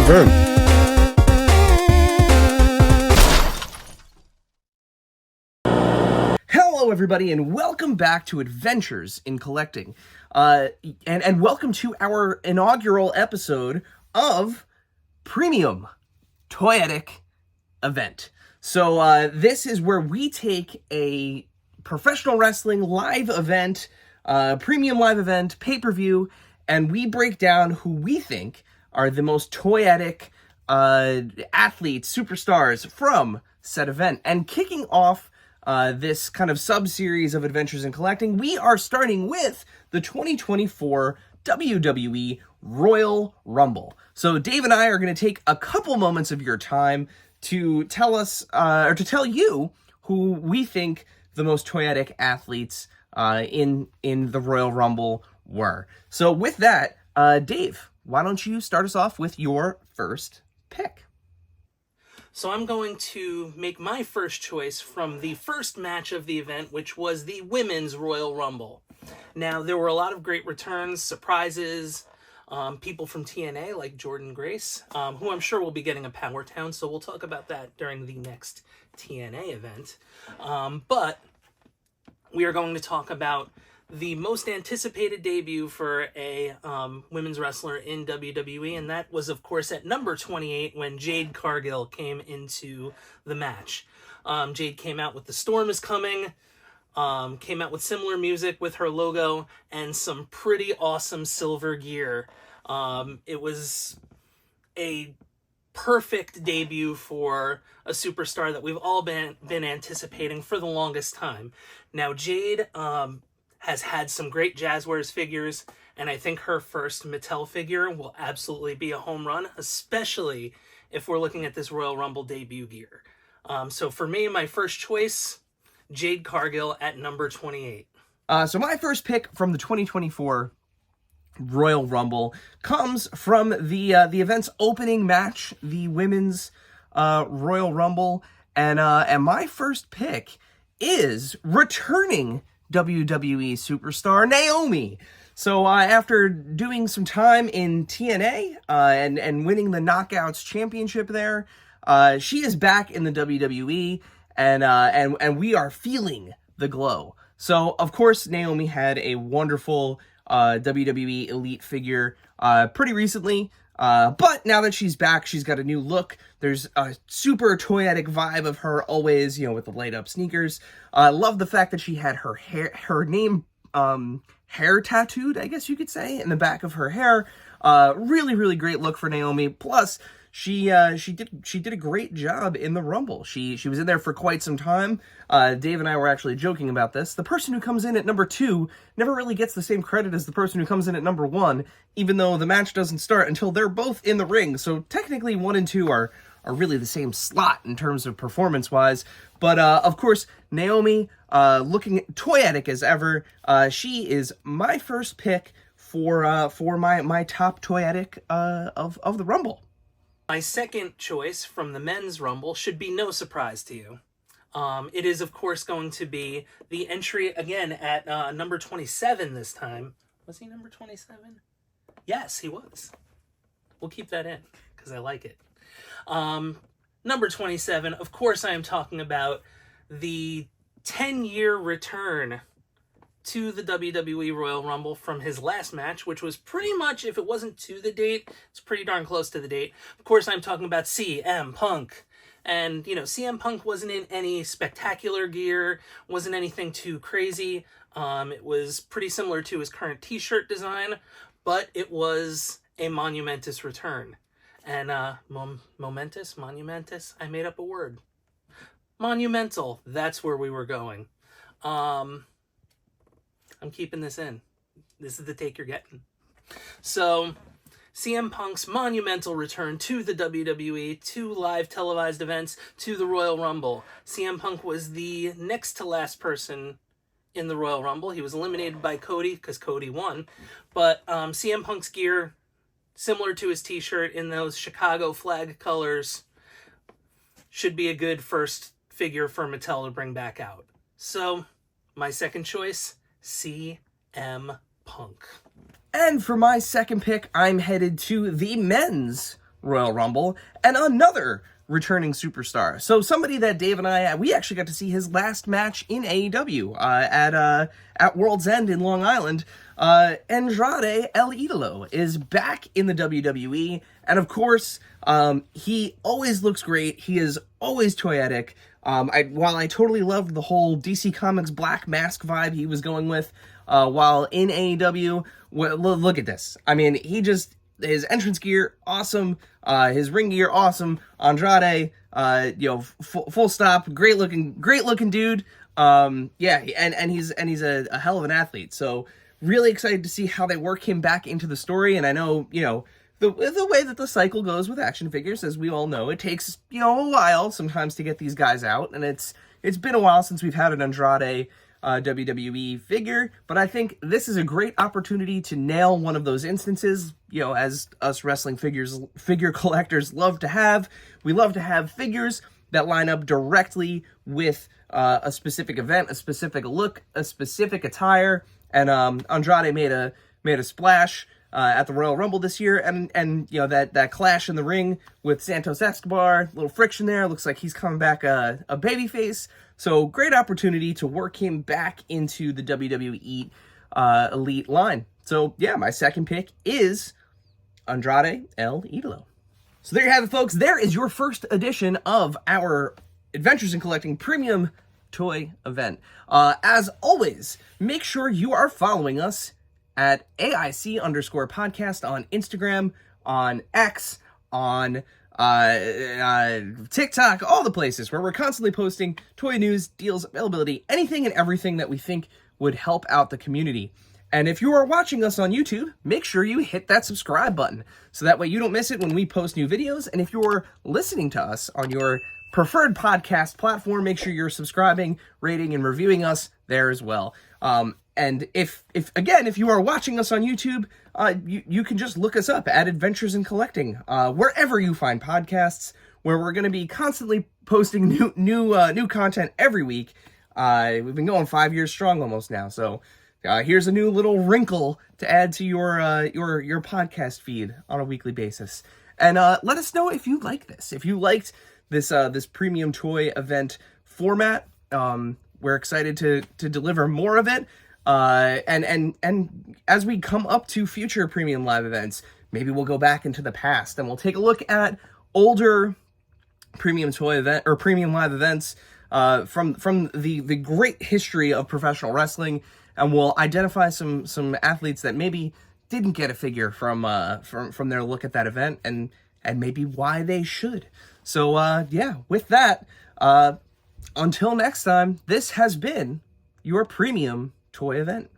Event. Hello everybody and welcome back to Adventures in Collecting. And welcome to our inaugural episode of Premium Toyetic Event. So this is where we take a professional wrestling live event, premium live event, pay-per-view, and we break down who we think are the most toyetic athletes, superstars from said event. And kicking off this kind of sub-series of Adventures in Collecting, we are starting with the 2024 WWE Royal Rumble. So Dave and I are going to take a couple moments of your time to tell us, or to tell you who we think the most toyetic athletes in the Royal Rumble were. So with that, Dave, why don't you start us off with your first pick? So I'm going to make my first choice from the first match of the event, which was the Women's Royal Rumble. Now, there were a lot of great returns, surprises, people from TNA like Jordynne Grace, who I'm sure will be getting a Power Town, so we'll talk about that during the next TNA event. But we are going to talk about the most anticipated debut for a women's wrestler in WWE, and that was, of course, at number 28 when Jade Cargill came into the match. Jade came out with "The Storm is Coming," came out with similar music with her logo, and some pretty awesome silver gear. It was a perfect debut for a superstar that we've all been anticipating for the longest time. Now, Jade has had some great Jazzwares figures, and I think her first Mattel figure will absolutely be a home run, especially if we're looking at this Royal Rumble debut gear. So for me, my first choice, Jade Cargill at number 28. So my first pick from the 2024 Royal Rumble comes from the event's opening match, the Women's Royal Rumble, and my first pick is returning WWE superstar Naomi. So after doing some time in TNA and winning the Knockouts Championship there, she is back in the WWE, and we are feeling the glow. So of course Naomi had a wonderful WWE Elite figure pretty recently. But now that she's back, she's got a new look. There's a super toyetic vibe of her always, with the light up sneakers. I love the fact that she had her name, hair tattooed, I guess you could say, in the back of her hair. Really, really great look for Naomi. Plus, she did a great job in the Rumble. She was in there for quite some time. Dave and I were actually joking about this. The person who comes in at number 2 never really gets the same credit as the person who comes in at number 1, even though the match doesn't start until they're both in the ring. So technically 1 and 2 are really the same slot in terms of performance-wise. But of course, Naomi, looking toyetic as ever, she is my first pick for my top toyetic of the Rumble. My second choice from the Men's Rumble should be no surprise to you. It is, of course, going to be the entry, again, at number 27 this time. Was he number 27? Yes, he was. We'll keep that in, because I like it. Number 27, of course, I am talking about the 10-year return to the WWE Royal Rumble from his last match, which was pretty much, if it wasn't to the date, it's pretty darn close to the date. Of course, I'm talking about CM Punk. And, CM Punk wasn't in any spectacular gear, wasn't anything too crazy. It was pretty similar to his current t-shirt design, but it was a monumentous return. And monumentous, I made up a word. Monumental, that's where we were going. I'm keeping this in. This is the take you're getting. So, CM Punk's monumental return to the WWE, to live televised events, to the Royal Rumble. CM Punk was the next to last person in the Royal Rumble. He was eliminated by Cody because Cody won. But CM Punk's gear, similar to his t-shirt in those Chicago flag colors, should be a good first figure for Mattel to bring back out. So, my second choice, CM Punk. And for my second pick, I'm headed to the Men's Royal Rumble, and another returning superstar. So somebody that Dave and we actually got to see his last match in AEW at World's End in Long Island. Andrade El Idolo is back in the WWE, and of course, he always looks great. He is always toyetic. While I totally loved the whole DC Comics Black Mask vibe he was going with, while in AEW, look at this. I mean, his entrance gear, awesome. His ring gear, awesome. Andrade, full stop. Great looking dude. Yeah, and he's a hell of an athlete. So really excited to see how they work him back into the story. And I know, the way that the cycle goes with action figures, as we all know, it takes, a while sometimes to get these guys out. And it's been a while since we've had an Andrade WWE figure, but I think this is a great opportunity to nail one of those instances, as us wrestling figure collectors love to have. We love to have figures that line up directly with a specific event, a specific look, a specific attire, and Andrade made a splash at the Royal Rumble this year, and that clash in the ring with Santos Escobar, little friction there, looks like he's coming back a babyface. So great opportunity to work him back into the WWE Elite line. So yeah, my second pick is Andrade El Idolo. So there you have it, folks. There is your first edition of our Adventures in Collecting Premium Toy Event. As always, make sure you are following us at AIC_podcast on Instagram, on X, on TikTok, all the places where we're constantly posting toy news, deals, availability, anything and everything that we think would help out the community. And if you are watching us on YouTube, make sure you hit that subscribe button so that way you don't miss it when we post new videos. And if you're listening to us on your preferred podcast platform, make sure you're subscribing, rating, and reviewing us there as well. And if you are watching us on YouTube, you can just look us up at Adventures in Collecting, wherever you find podcasts, where we're going to be constantly posting new content every week. We've been going 5 years strong almost now, so here's a new little wrinkle to add to your podcast feed on a weekly basis. And let us know if you like this. If you liked this premium toy event format, we're excited to deliver more of it. And as we come up to future premium live events, maybe we'll go back into the past and we'll take a look at older premium toy event or premium live events from the great history of professional wrestling, and we'll identify some athletes that maybe didn't get a figure from their look at that event, and maybe why they should. So yeah, with that, until next time, this has been your premium toy event.